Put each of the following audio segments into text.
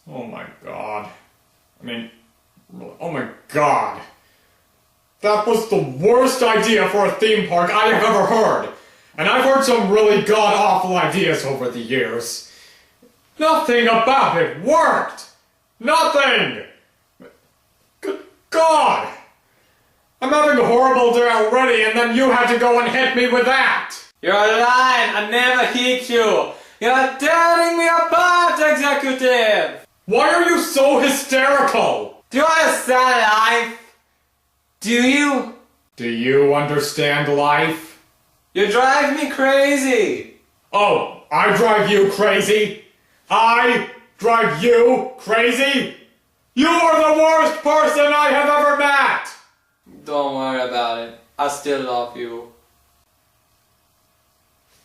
Oh my god. Oh my god. That was the worst idea for a theme park I have ever heard. And I've heard some really god-awful ideas over the years. Nothing about it worked! Nothing! Good God! I'm having a horrible day already, and then you had to go and hit me with that! You're lying! I never hit you! You're tearing me apart, Executive! Why are you so hysterical? Do you understand life? Do you? Do you understand life? You drive me crazy! Oh, I drive you crazy? I drive you crazy? You are the worst person I have ever met! Don't worry about it. I still love you.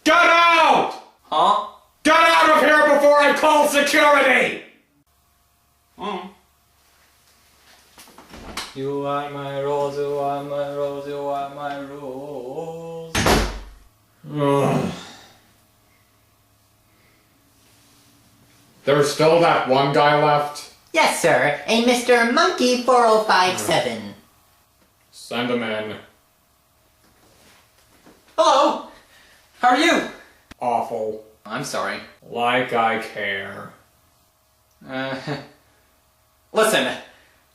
Get out! Huh? Get out of here before I call security! You are my rose, you are my rose, you are my rose. Ugh. There's still that one guy left? Yes, sir. A Mr. Monkey4057. Send him in. Hello! How are you? Awful. I'm sorry. Like I care. Listen,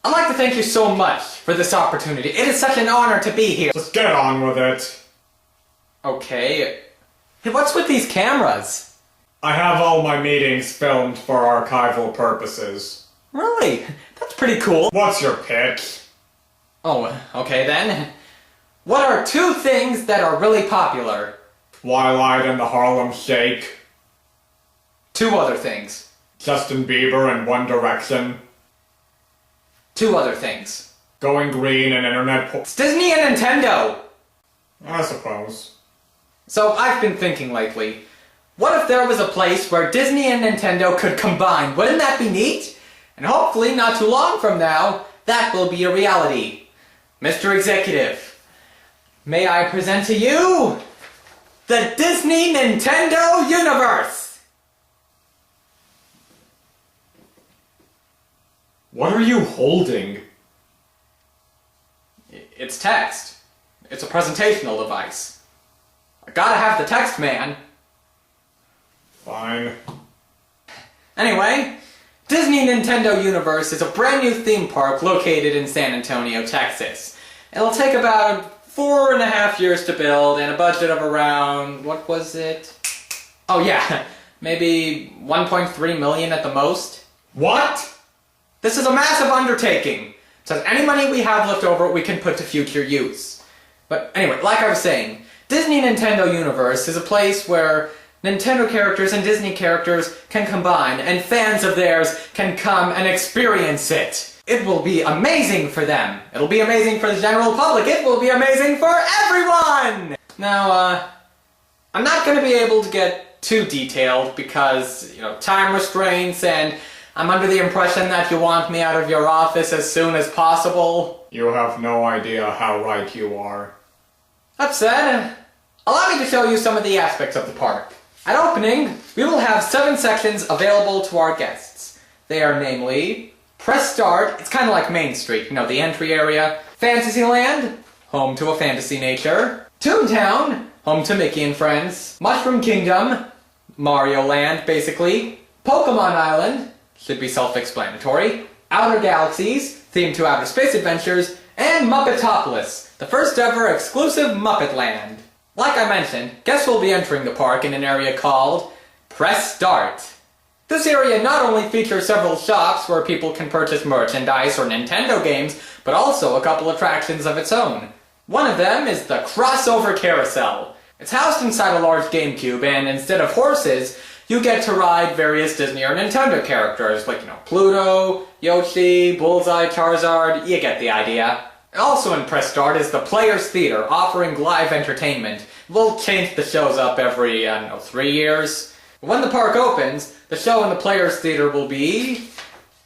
I'd like to thank you so much for this opportunity. It is such an honor to be here. Just get on with it. Okay. Hey, what's with these cameras? I have all my meetings filmed for archival purposes. Really? That's pretty cool. What's your pitch? Oh, okay then. What are two things that are really popular? Twilight and the Harlem Shake. Two other things. Justin Bieber and One Direction. Two other things. Going green and internet It's Disney and Nintendo! I suppose. So I've been thinking lately, what if there was a place where Disney and Nintendo could combine? Wouldn't that be neat? And hopefully not too long from now, that will be a reality. Mr. Executive, may I present to you the Disney Nintendo Universe! What are you holding? It's text. It's a presentational device. I gotta have the text, man. Fine. Anyway, Disney Nintendo Universe is a brand new theme park located in San Antonio, Texas. It'll take about 4.5 years to build and a budget of around, what was it? Oh yeah, maybe 1.3 million at the most. What? This is a massive undertaking, so any money we have left over we can put to future use. But anyway, like I was saying, Disney Nintendo Universe is a place where Nintendo characters and Disney characters can combine, and fans of theirs can come and experience it. It will be amazing for them. It'll be amazing for the general public. It will be amazing for everyone! Now, I'm not going to be able to get too detailed because, time restraints, and I'm under the impression that you want me out of your office as soon as possible. You have no idea how right you are. That said, allow me to show you some of the aspects of the park. At opening, we will have 7 sections available to our guests. They are namely, Press Start, it's kind of like Main Street, the entry area. Fantasyland, home to a fantasy nature. Toontown, home to Mickey and Friends. Mushroom Kingdom, Mario Land, basically. Pokemon Island, should be self-explanatory. Outer Galaxies, themed to outer space adventures. And Muppetopolis, the first ever exclusive Muppet Land. Like I mentioned, guests will be entering the park in an area called Press Start. This area not only features several shops where people can purchase merchandise or Nintendo games, but also a couple attractions of its own. One of them is the Crossover Carousel. It's housed inside a large GameCube, and instead of horses, you get to ride various Disney or Nintendo characters, like, Pluto, Yoshi, Bullseye, Charizard, you get the idea. Also in Press Start is the Players Theater, offering live entertainment. We'll change the shows up every, 3 years. When the park opens, the show in the Players Theater will be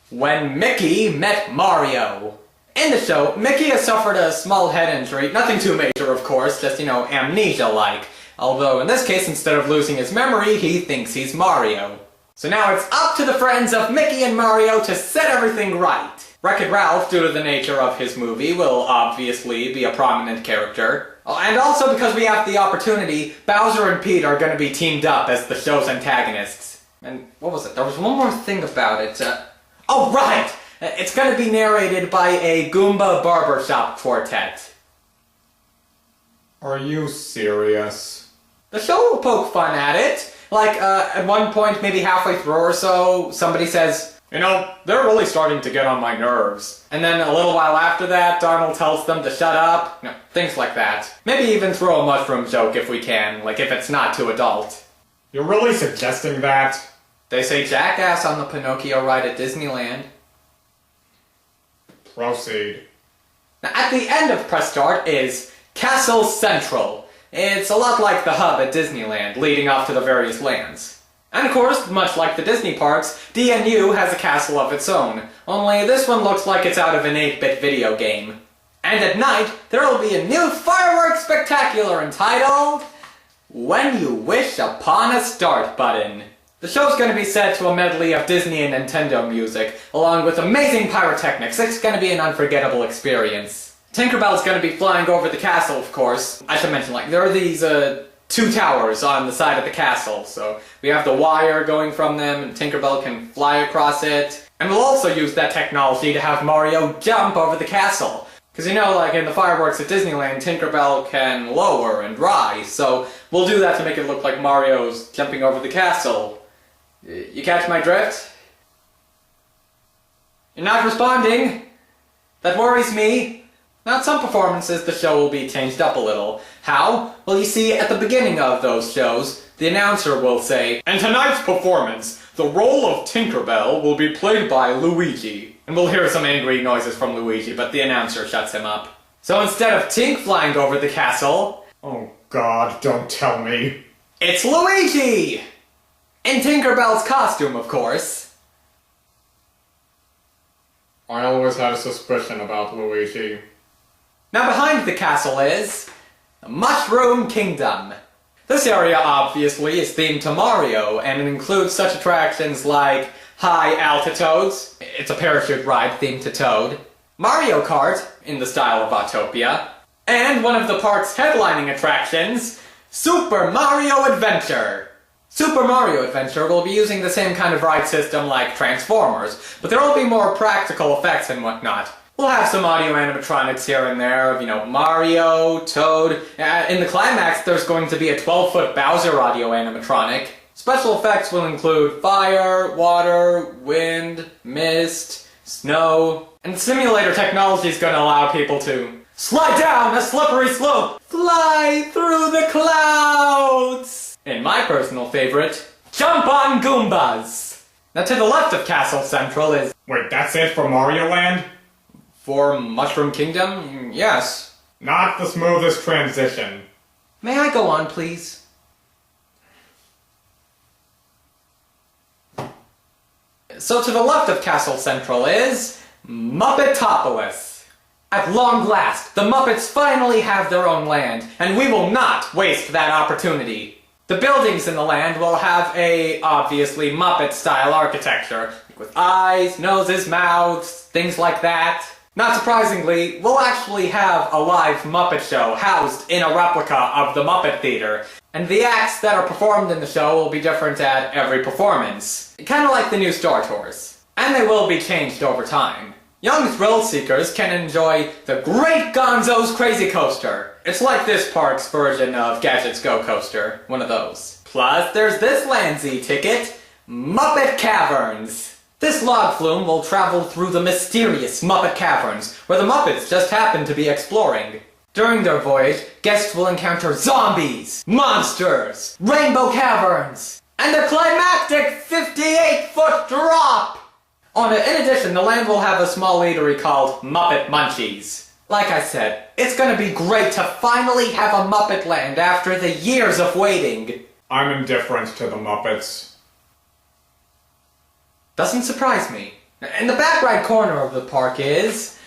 When Mickey Met Mario. In the show, Mickey has suffered a small head injury, nothing too major of course, just, amnesia-like. Although in this case, instead of losing his memory, he thinks he's Mario. So now it's up to the friends of Mickey and Mario to set everything right. Wreck-It Ralph, due to the nature of his movie, will obviously be a prominent character. Oh, and also because we have the opportunity, Bowser and Pete are going to be teamed up as the show's antagonists. And what was it? There was one more thing about it. Oh, right! It's going to be narrated by a Goomba barbershop quartet. Are you serious? The show will poke fun at it. Like, at one point, maybe halfway through or so, somebody says, You know, they're really starting to get on my nerves. and then a little while after that, Donald tells them to shut up. You know, things like that. Maybe even throw a mushroom joke if we can, like if it's not too adult. You're really suggesting that? They say jackass on the Pinocchio ride at Disneyland. Proceed. Now, at the end of Press Start is Castle Central. It's a lot like the hub at Disneyland, leading off to the various lands. And of course, much like the Disney parks, DNU has a castle of its own, only this one looks like it's out of an 8-bit video game. And at night, there will be a new fireworks spectacular entitled When You Wish Upon a Start Button. The show's going to be set to a medley of Disney and Nintendo music, along with amazing pyrotechnics. It's going to be an unforgettable experience. Tinkerbell's going to be flying over the castle, of course. I should mention, like, there are these, 2 towers on the side of the castle, so we have the wire going from them, and Tinkerbell can fly across it. And we'll also use that technology to have Mario jump over the castle. Because you know, like in the fireworks at Disneyland, Tinkerbell can lower and rise, so we'll do that to make it look like Mario's jumping over the castle. You catch my drift? You're not responding? That worries me. Now, at some performances, the show will be changed up a little. How? Well, you see, at the beginning of those shows, the announcer will say, In tonight's performance, the role of Tinkerbell will be played by Luigi. and we'll hear some angry noises from Luigi, but the announcer shuts him up. So instead of Tink flying over the castle, Oh God, don't tell me. it's Luigi! In Tinkerbell's costume, of course. I always had a suspicion about Luigi. Now behind the castle is the Mushroom Kingdom. This area obviously is themed to Mario, and it includes such attractions like High Altitoads, it's a parachute ride themed to Toad, Mario Kart, in the style of Autopia, and one of the park's headlining attractions, Super Mario Adventure. Super Mario Adventure will be using the same kind of ride system like Transformers, but there will be more practical effects and whatnot. We'll have some audio animatronics here and there of, you know, Mario, Toad. In the climax, there's going to be a 12-foot Bowser audio animatronic. Special effects will include fire, water, wind, mist, snow, and simulator technology is going to allow people to slide down a slippery slope, fly through the clouds, and my personal favorite, jump on Goombas. Now to the left of Castle Central is... Wait, that's it for Mario Land? For Mushroom Kingdom? Yes. Not the smoothest transition. May I go on, please? So to the left of Castle Central is Muppetopolis. At long last, the Muppets finally have their own land, and we will not waste that opportunity. The buildings in the land will have a, obviously, Muppet-style architecture, with eyes, noses, mouths, things like that. Not surprisingly, we'll actually have a live Muppet show housed in a replica of the Muppet Theater, and the acts that are performed in the show will be different at every performance. Kinda like the new Star Tours. And they will be changed over time. Young thrill seekers can enjoy the Great Gonzo's Crazy Coaster. It's like this park's version of Gadget's Go Coaster, one of those. Plus, there's this Landsy ticket, Muppet Caverns. This log flume will travel through the mysterious Muppet Caverns, where the Muppets just happen to be exploring. During their voyage, guests will encounter zombies, monsters, rainbow caverns, and a climactic 58-foot drop! In addition, the land will have a small eatery called Muppet Munchies. Like I said, it's gonna be great to finally have a Muppet Land after the years of waiting. I'm indifferent to the Muppets. Doesn't surprise me. In the back right corner of the park is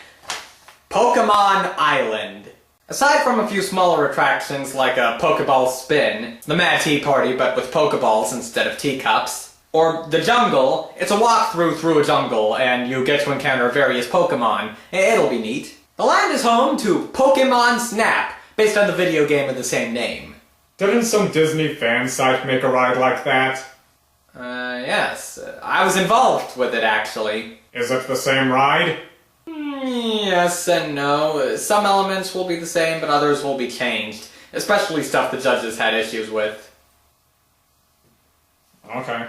Pokemon Island. Aside from a few smaller attractions like a Pokeball Spin, the Mad Tea Party but with Pokeballs instead of teacups, Or the jungle. It's a walkthrough through a jungle, and you get to encounter various Pokemon. It'll be neat. The land is home to Pokemon Snap, based on the video game of the same name. Didn't some Disney fan site make a ride like that? Yes. I was involved with it, actually. Is it the same ride? Yes and no. Some elements will be the same, but others will be changed. Especially stuff the judges had issues with. Okay.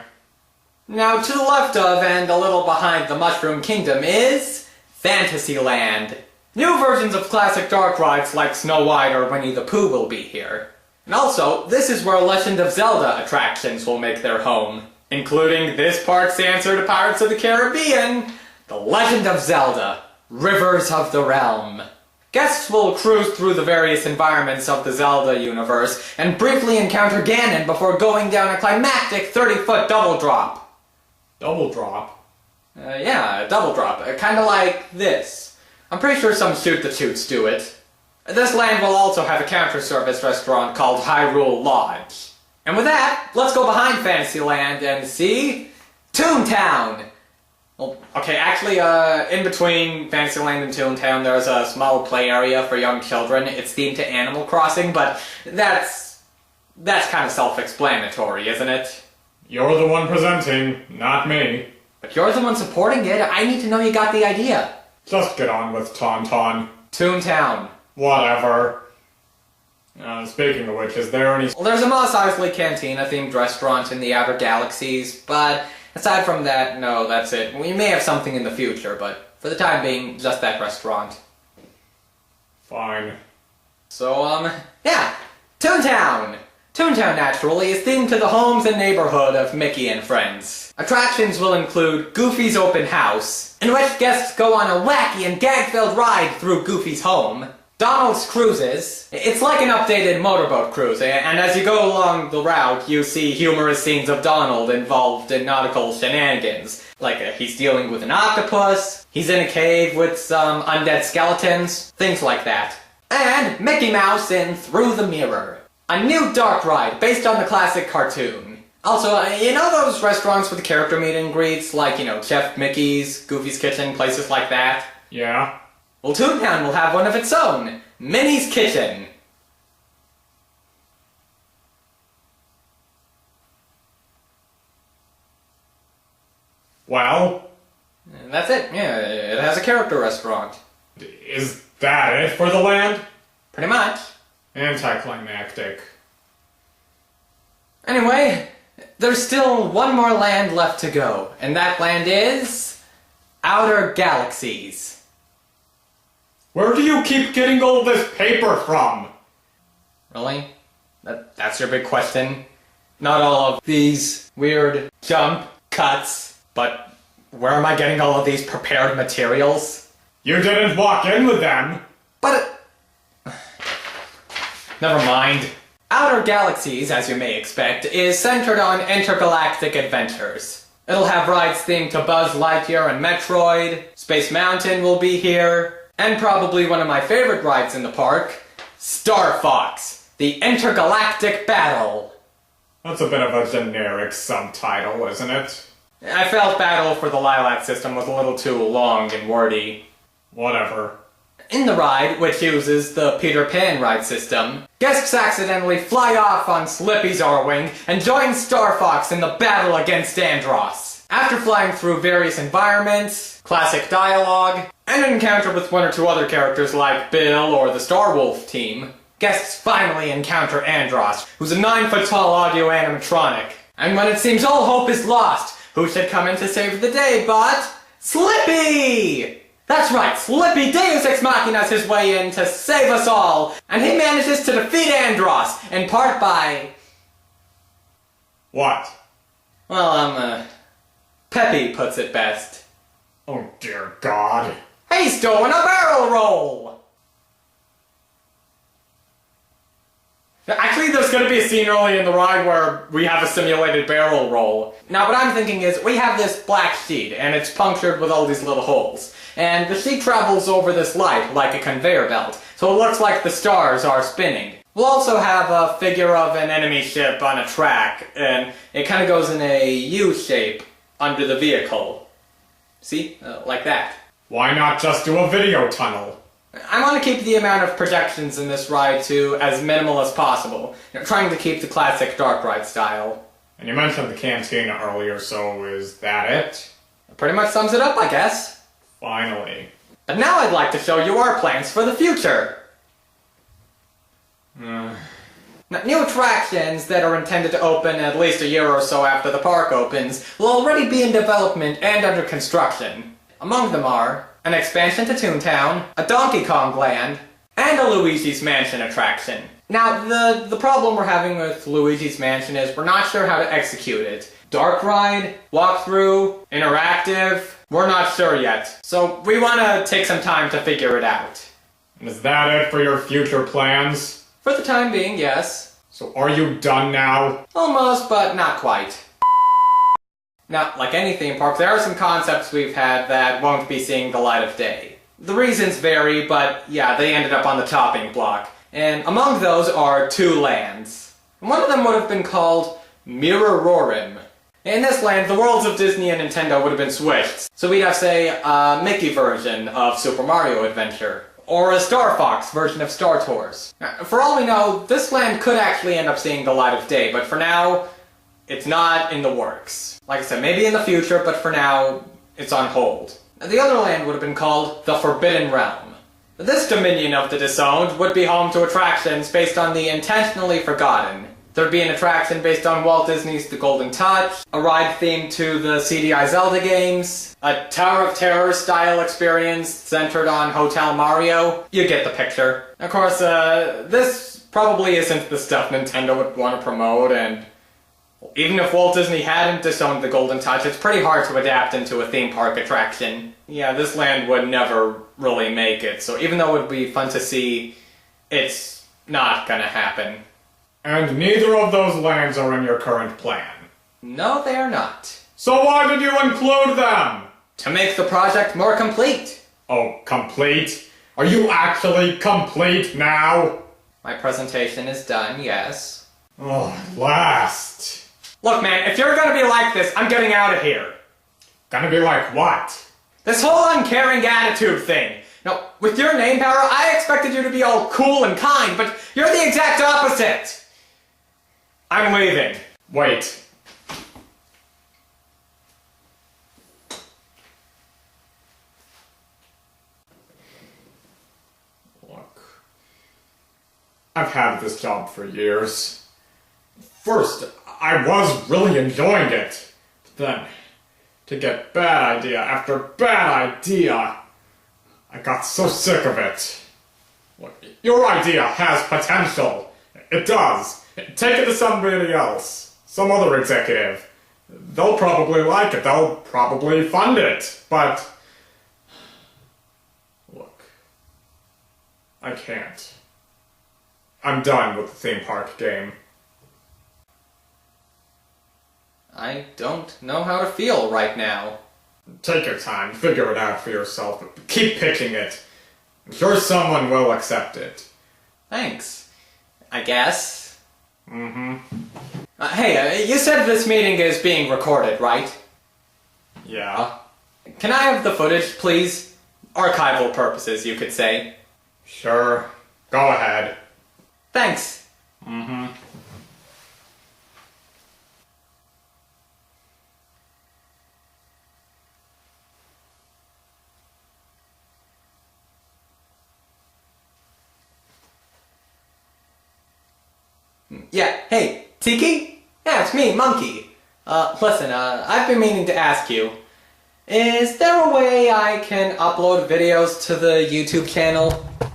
Now, to the left of and a little behind the Mushroom Kingdom is Fantasyland. New versions of classic dark rides like Snow White or Winnie the Pooh will be here. And also, this is where Legend of Zelda attractions will make their home, including this park's answer to Pirates of the Caribbean, The Legend of Zelda, Rivers of the Realm. Guests will cruise through the various environments of the Zelda universe and briefly encounter Ganon before going down a climactic 30-foot double drop. Double drop? Yeah, a double drop. Kinda like this. I'm pretty sure some shoot-the-choots do it. This land will also have a counter-service restaurant called Hyrule Lodge. And with that, let's go behind Fantasyland and see Toontown! Well, okay, actually, in between Fantasyland and Toontown, there's a small play area for young children. It's themed to Animal Crossing, but that's kind of self-explanatory, isn't it? You're the one presenting, not me. But you're the one supporting it. I need to know you got the idea. Just get on with Tauntaun. Toontown. Whatever. Speaking of which, is there any... Well, there's a Mos Eisley Cantina-themed restaurant in the Outer Galaxies, but aside from that, no, that's it. We may have something in the future, but for the time being, just that restaurant. Fine. So, yeah, Toontown! Toontown, naturally, is themed to the homes and neighborhood of Mickey and friends. Attractions will include Goofy's Open House, in which guests go on a wacky and gag-filled ride through Goofy's home. Donald's Cruises. It's like an updated motorboat cruise, and as you go along the route, you see humorous scenes of Donald involved in nautical shenanigans. Like, he's dealing with an octopus, he's in a cave with some undead skeletons, things like that. And Mickey Mouse in Through the Mirror. A new dark ride based on the classic cartoon. Also, you know those restaurants with the character meet and greets, like, Chef Mickey's, Goofy's Kitchen, places like that? Yeah? Well, Toontown will have one of its own, Minnie's Kitchen. Well? And that's it, yeah, it has a character restaurant. Is that it for the land? Pretty much. Anticlimactic. Anyway, there's still one more land left to go, and that land is... Outer Galaxies. Where do you keep getting all this paper from? Really? That's your big question? Not all of these weird jump cuts, but where am I getting all of these prepared materials? You didn't walk in with them! But never mind. Outer Galaxies, as you may expect, is centered on intergalactic adventures. It'll have rides themed to Buzz Lightyear and Metroid, Space Mountain will be here, and probably one of my favorite rides in the park, Star Fox, the Intergalactic Battle. That's a bit of a generic subtitle, isn't it? I felt Battle for the Lilac system was a little too long and wordy. Whatever. In the ride, which uses the Peter Pan ride system, guests accidentally fly off on Slippy's R-Wing and join Star Fox in the battle against Andross. After flying through various environments, classic dialogue, and an encounter with one or two other characters like Bill or the Star Wolf team, guests finally encounter Andross, who's a 9-foot-tall audio animatronic. And when it seems all hope is lost, who should come in to save the day but... Slippy! That's right, Slippy Deus Ex Machinas his way in to save us all, and he manages to defeat Andross, in part by... What? Well, Peppy puts it best. Oh dear God. He's doing a barrel roll! Actually, there's gonna be a scene early in the ride where we have a simulated barrel roll. Now, what I'm thinking is, we have this black sheet, and it's punctured with all these little holes. And the sheet travels over this light like a conveyor belt, so it looks like the stars are spinning. We'll also have a figure of an enemy ship on a track, and it kind of goes in a U shape under the vehicle. See? Like that. Why not just do a video tunnel? I want to keep the amount of projections in this ride to as minimal as possible, trying to keep the classic dark ride style. And you mentioned the cantina earlier, so is that it? It pretty much sums it up, I guess. Finally. But now I'd like to show you our plans for the future. Now, new attractions that are intended to open at least a year or so after the park opens will already be in development and under construction. Among them are an expansion to Toontown, a Donkey Kong Land, and a Luigi's Mansion attraction. Now, the problem we're having with Luigi's Mansion is we're not sure how to execute it. Dark ride, walkthrough, interactive, we're not sure yet. So we want to take some time to figure it out. And is that it for your future plans? For the time being, yes. So are you done now? Almost, but not quite. Now, like any theme park, there are some concepts we've had that won't be seeing the light of day. The reasons vary, but yeah, they ended up on the chopping block. And among those are two lands. One of them would have been called Mirrororim. In this land, the worlds of Disney and Nintendo would have been switched. So we'd have, say, a Mickey version of Super Mario Adventure, or a Star Fox version of Star Tours. For all we know, this land could actually end up seeing the light of day, but for now, it's not in the works. Like I said, maybe in the future, but for now, it's on hold. The other land would have been called the Forbidden Realm. This dominion of the disowned would be home to attractions based on the intentionally forgotten. There'd be an attraction based on Walt Disney's The Golden Touch, a ride themed to the CDI Zelda games, a Tower of Terror style experience centered on Hotel Mario. You get the picture. Of course, this probably isn't the stuff Nintendo would want to promote, and even if Walt Disney hadn't disowned The Golden Touch, it's pretty hard to adapt into a theme park attraction. Yeah, this land would never really make it, so even though it would be fun to see, it's not gonna happen. And neither of those lands are in your current plan. No, they are not. So why did you include them? To make the project more complete. Oh, complete? Are you actually complete now? My presentation is done, yes. Oh, at last. Look, man, if you're gonna be like this, I'm getting out of here. Gonna be like what? This whole uncaring attitude thing. Now, with your name power, I expected you to be all cool and kind, but you're the exact opposite. I'm leaving. Wait. Look. I've had this job for years. First, I was really enjoying it. But then, to get bad idea after bad idea, I got so sick of it. Look, your idea has potential. It does. Take it to somebody else. Some other executive. They'll probably like it. They'll probably fund it. But look, I can't. I'm done with the theme park game. I don't know how to feel right now. Take your time, figure it out for yourself, but keep pitching it. I'm sure someone will accept it. Thanks. I guess. Mm-hmm. Hey, you said this meeting is being recorded, right? Yeah. Can I have the footage, please? Archival purposes, you could say. Sure. Go ahead. Thanks. Mm-hmm. Yeah, hey, Tiki? Yeah, it's me, Monkey. Listen, I've been meaning to ask you, is there a way I can upload videos to the YouTube channel?